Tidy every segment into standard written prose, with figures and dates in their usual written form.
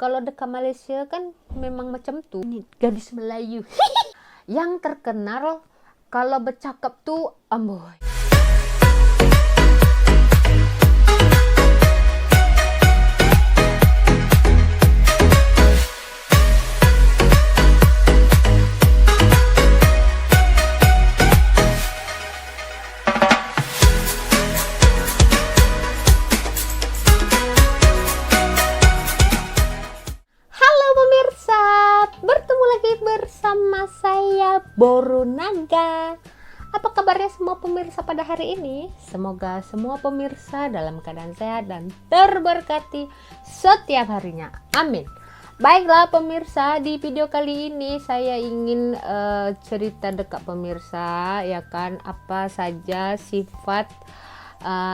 kalau dekat Malaysia kan memang macam tuh, gadis Melayu yang terkenal kalau bercakap tuh amboi. Bersama saya Borunaga. Apa kabarnya semua pemirsa pada hari ini? Semoga semua pemirsa dalam keadaan sehat dan terberkati setiap harinya. Amin. Baiklah pemirsa, di video kali ini saya ingin cerita dekat pemirsa, ya kan, apa saja sifat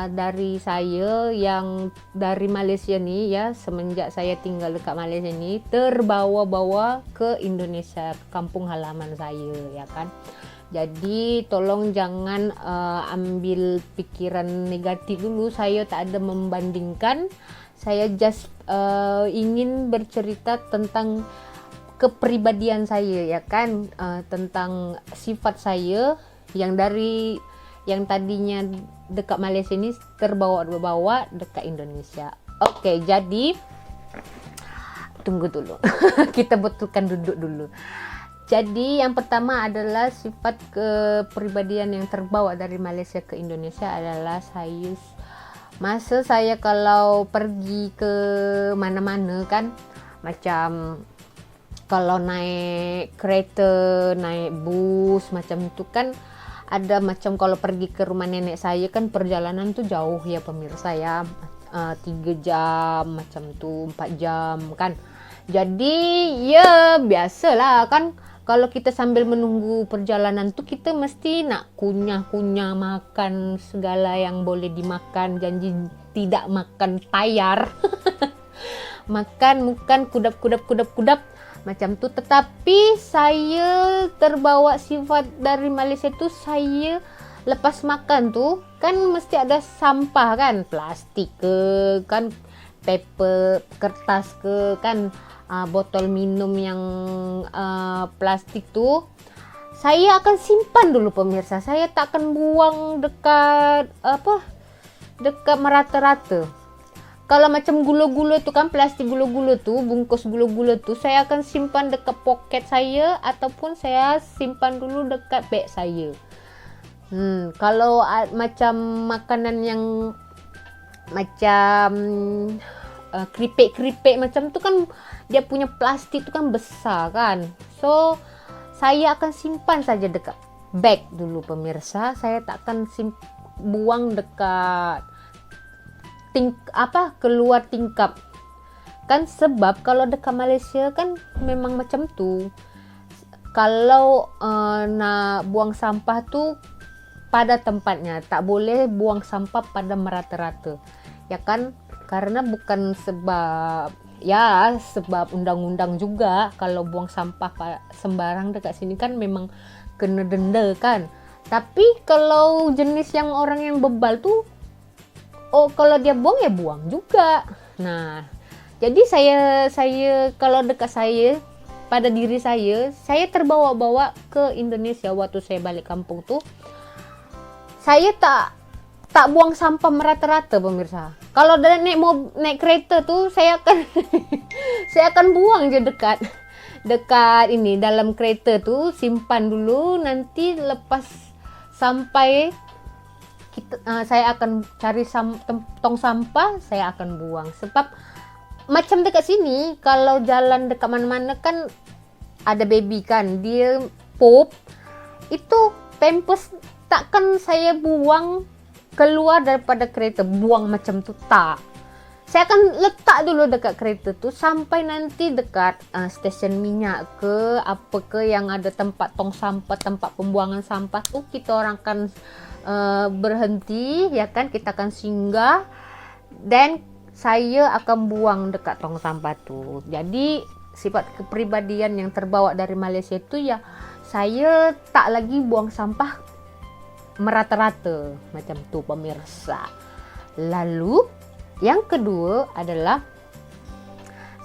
dari saya yang dari Malaysia nih ya, semenjak saya tinggal dekat Malaysia ini terbawa-bawa ke Indonesia, kampung halaman saya, ya kan. Jadi tolong jangan ambil pikiran negatif dulu, saya tak ada membandingkan, saya just ingin bercerita tentang kepribadian saya, ya kan, tentang sifat saya yang tadinya dekat Malaysia ini terbawa-bawa dekat Indonesia. Oke, jadi tunggu dulu. Kita betulkan duduk dulu. Jadi yang pertama adalah sifat kepribadian yang terbawa dari Malaysia ke Indonesia adalah masa saya kalau pergi ke mana-mana kan, macam kalau naik kereta, naik bus macam itu kan, ada macam kalau pergi ke rumah nenek saya kan perjalanan tuh jauh ya pemirsa ya, 3 jam macam tuh, 4 jam kan. Jadi ya biasalah kan, kalau kita sambil menunggu perjalanan tuh kita mesti nak kunyah-kunyah, makan segala yang boleh dimakan, janji tidak makan tayar. Makan kudap macam tuh. Tetapi saya terbawa sifat dari Malaysia tuh, saya lepas makan tuh kan mesti ada sampah kan, plastik ke kan, paper, kertas ke kan, botol minum yang plastik tuh saya akan simpan dulu pemirsa. Saya tak akan buang dekat merata-rata. Kalau macam gula-gula tu kan, plastik gula-gula tu, bungkus gula-gula tu, saya akan simpan dekat poket saya ataupun saya simpan dulu dekat beg saya. Kalau macam makanan yang macam keripik-keripik macam tu kan, dia punya plastik tu kan besar kan. So saya akan simpan saja dekat beg dulu pemirsa. Saya tak akan buang dekat keluar tingkap kan, sebab kalau dekat Malaysia kan memang macam tu. Kalau nak buang sampah tu pada tempatnya, tak boleh buang sampah pada merata-rata, ya kan, karena bukan sebab undang-undang juga. Kalau buang sampah sembarang dekat sini kan memang kena denda kan. Tapi kalau jenis yang orang yang bebal tu, kalau dia buang ya buang juga. Nah, jadi saya kalau dekat saya, pada diri saya terbawa-bawa ke Indonesia. Waktu saya balik kampung tuh, saya tak buang sampah merata-rata pemirsa. Kalau naik kereta tuh saya akan saya akan buang je dekat ini, dalam kereta tuh simpan dulu, nanti lepas sampai saya akan cari tong sampah, saya akan buang. Sebab macam dekat sini, kalau jalan dekat mana-mana kan ada baby kan, dia pup, itu pampers takkan saya buang keluar daripada kereta, buang macam tu, tak. Saya akan letak dulu dekat kereta tu sampai nanti dekat stesen minyak ke apa ke yang ada tempat tong sampah, tempat pembuangan sampah tu, kita orang akan berhenti, ya kan, kita akan singgah dan saya akan buang dekat tong sampah tu. Jadi sifat kepribadian yang terbawa dari Malaysia tu ya, saya tak lagi buang sampah merata-rata macam tu pemirsa. Lalu yang kedua adalah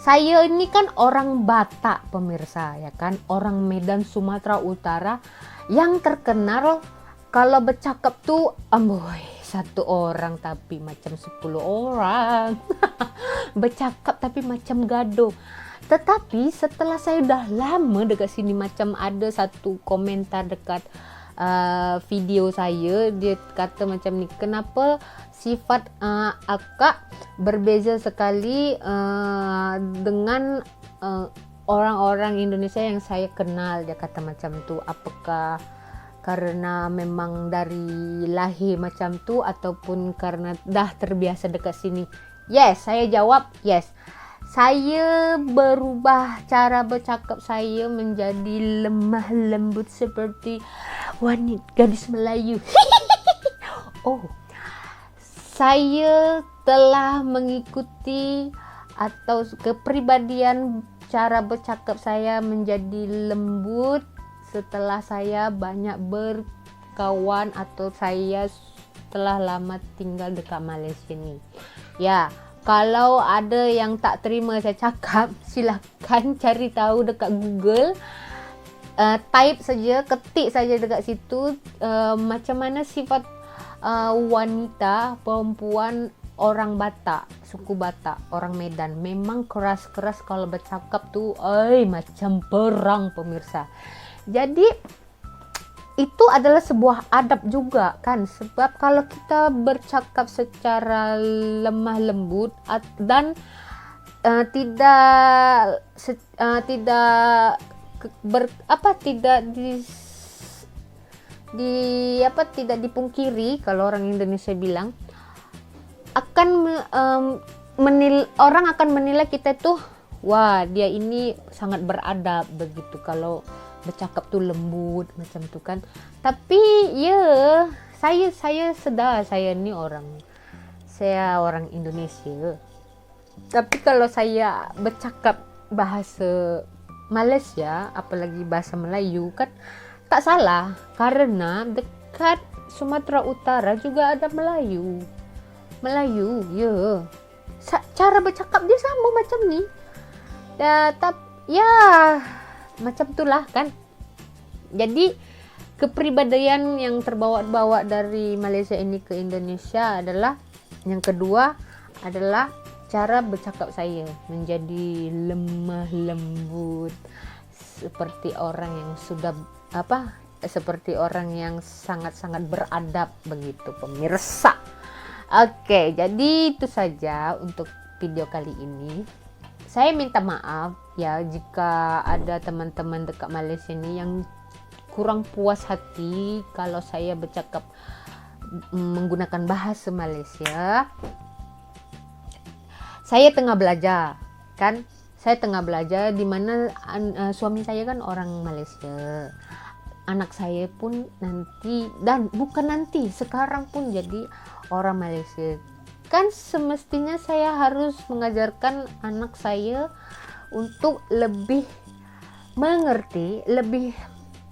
Saya ini kan orang Batak pemirsa ya kan, orang Medan Sumatera Utara yang terkenal kalau bercakap tuh amboy satu orang tapi macam 10 orang. Bercakap tapi macam gaduh. Tetapi setelah saya udah lama dekat sini, macam ada satu komentar dekat video saya, dia kata macam ni, kenapa sifat akak berbeza sekali dengan orang-orang Indonesia yang saya kenal. Dia kata macam tu, apakah karena memang dari lahir macam tu ataupun karena dah terbiasa dekat sini? Yes, saya jawab yes. Saya berubah cara bercakap saya menjadi lemah lembut seperti wanita gadis Melayu. Oh, saya telah mengikuti atau kepribadian cara bercakap saya menjadi lembut setelah saya banyak berkawan atau saya telah lama tinggal dekat Malaysia ni. Ya, kalau ada yang tak terima saya cakap, silahkan cari tahu dekat Google. Type saja, ketik saja dekat situ macam mana sifat wanita, perempuan orang Batak, suku Batak, orang Medan. Memang keras-keras kalau bercakap tu, macam perang pemirsa. Jadi itu adalah sebuah adab juga kan, sebab kalau kita bercakap secara lemah lembut tidak dipungkiri, kalau orang Indonesia bilang, orang akan menilai kita tuh, wah dia ini sangat beradab begitu kalau bercakap tuh lembut macam tu kan. Tapi ya, saya sedar saya ni orang Indonesia. Tapi kalau saya bercakap bahasa Malaysia, apalagi bahasa Melayu kan tak salah, karena dekat Sumatera Utara juga ada Melayu ya. Cara bercakap dia sama macam ni. Ya macam itulah kan. Jadi kepribadian yang terbawa-bawa dari Malaysia ini ke Indonesia adalah, yang kedua adalah cara bercakap saya menjadi lemah lembut seperti orang yang seperti orang yang sangat-sangat beradab begitu pemirsa. Oke, jadi itu saja untuk video kali ini. Saya minta maaf ya jika ada teman-teman dekat Malaysia ni yang kurang puas hati kalau saya bercakap menggunakan bahasa Malaysia. Saya tengah belajar kan, di mana suami saya kan orang Malaysia. Anak saya pun nanti, dan bukan nanti, sekarang pun jadi orang Malaysia. Kan semestinya saya harus mengajarkan anak saya untuk lebih mengerti, lebih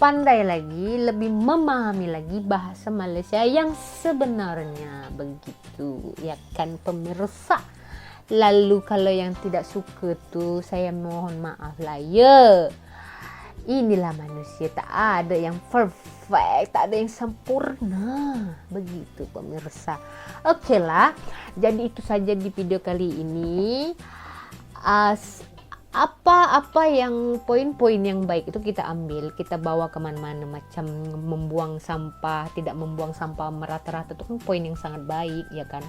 pandai lagi, lebih memahami lagi bahasa Malaysia yang sebenarnya begitu, ya kan pemirsa. Lalu kalau yang tidak suka tuh, saya mohon maaf lah ya. Inilah manusia, tak ada yang perfect, tak ada yang sempurna begitu pemirsa. Oke lah, jadi itu saja di video kali ini. Apa yang poin-poin yang baik itu kita ambil, kita bawa kemana-mana, macam membuang sampah, tidak membuang sampah merata-rata itu kan poin yang sangat baik ya kan.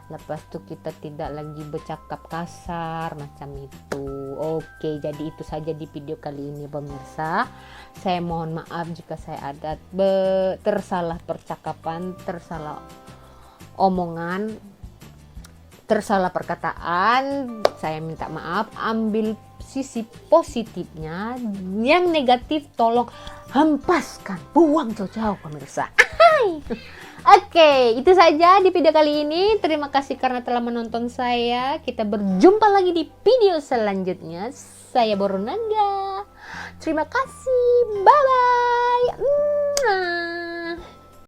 Lepas itu kita tidak lagi bercakap kasar macam itu. Oke, jadi itu saja di video kali ini pemirsa. Saya mohon maaf jika saya ada tersalah percakapan, tersalah omongan, tersalah perkataan. Saya minta maaf. Ambil sisi positifnya, yang negatif tolong hempaskan, buang jauh-jauh pemirsa. Oke, itu saja di video kali ini. Terima kasih karena telah menonton saya. Kita berjumpa lagi di video selanjutnya. Saya Borunangga. Terima kasih. Bye-bye.